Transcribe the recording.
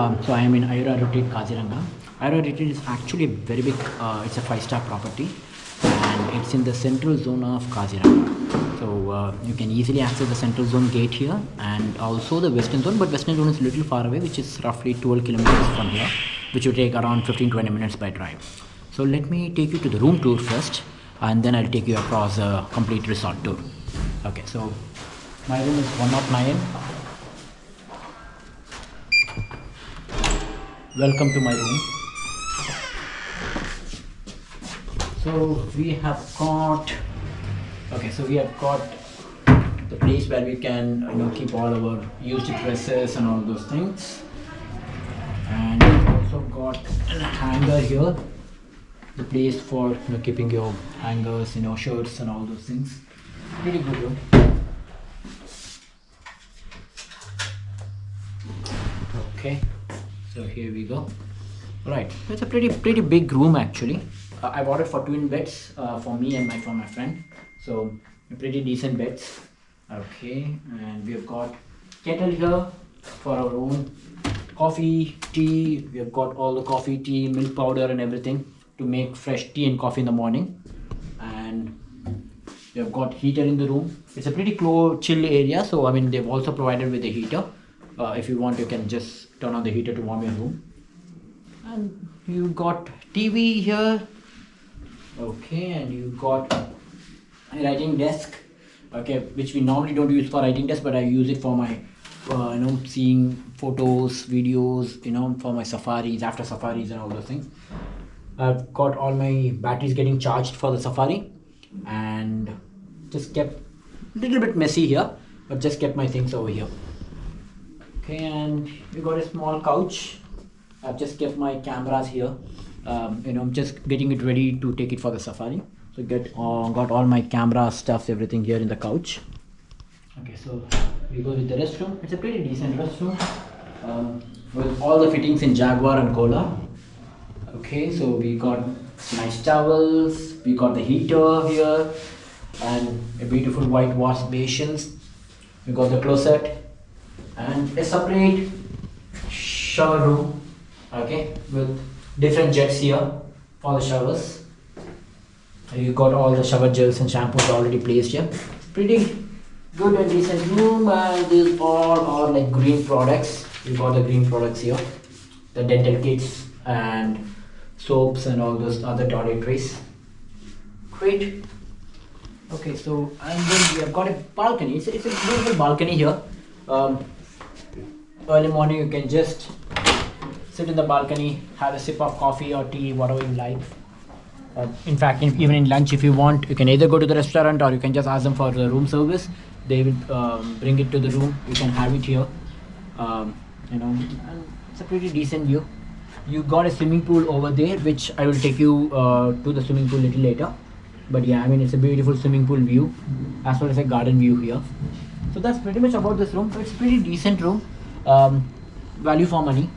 So I am in IORA Retreat Kazhiranga. IORA Retreat is actually a very big, it's a 5-star property and it's in the central zone of Kazhiranga. So you can easily access the central zone gate here and also the western zone, but western zone is a little far away, which is roughly 12 kilometers from here, which will take around 15-20 minutes by drive. So let me take you to the room tour first and then I'll take you across a complete resort tour. Okay, so my room is 109. Welcome to my room. So we have got the place where we can keep all our used dresses and all those things, and we've also got a hanger here, the place for keeping your hangers, shirts and all those things. Pretty good room. Okay, so here we go. Right, it's a pretty big room actually. I've ordered for twin beds for me and for my friend, so pretty decent beds. Okay, and we've got kettle here for our own coffee, tea. We have got all the coffee, tea, milk powder and everything to make fresh tea and coffee in the morning. And we have got heater in the room. It's a pretty chill area, so I mean they've also provided with a heater. If you want, you can just turn on the heater to warm your room. And you got TV here. Okay, and you got a writing desk. Okay, which we normally don't use for writing desk, but I use it for my seeing photos, videos, for my safaris, after safaris and all those things. I've got all my batteries getting charged for the safari, and just kept a little bit messy here, but just kept my things over here. Okay, and we got a small couch. I've just kept my cameras here. I'm just getting it ready to take it for the safari. So got all my camera stuff, everything here in the couch. Okay, so we go with the restroom. It's a pretty decent restroom with all the fittings in Jaguar and Kohler. Okay, so we got nice towels. We got the heater here and a beautiful white wash basins. We got the closet and a separate shower room. Okay, with different jets here for the showers. You got all the shower gels and shampoos already placed here. Pretty good and decent room, and these all are like green products. You got the green products here, the dental kits and soaps and all those other toiletries. Great. Okay, so and then we have got a balcony. It's a beautiful balcony here. Early morning you can just sit in the balcony, have a sip of coffee or tea, whatever you like. In fact, even in lunch, if you want, you can either go to the restaurant or you can just ask them for the room service. They will bring it to the room. You can have it here. And it's a pretty decent view. You got a swimming pool over there, which I will take you to the swimming pool a little later. But yeah, I mean it's a beautiful swimming pool view, as well as a garden view here. So that's pretty much about this room. So it's a pretty decent room. Value for money.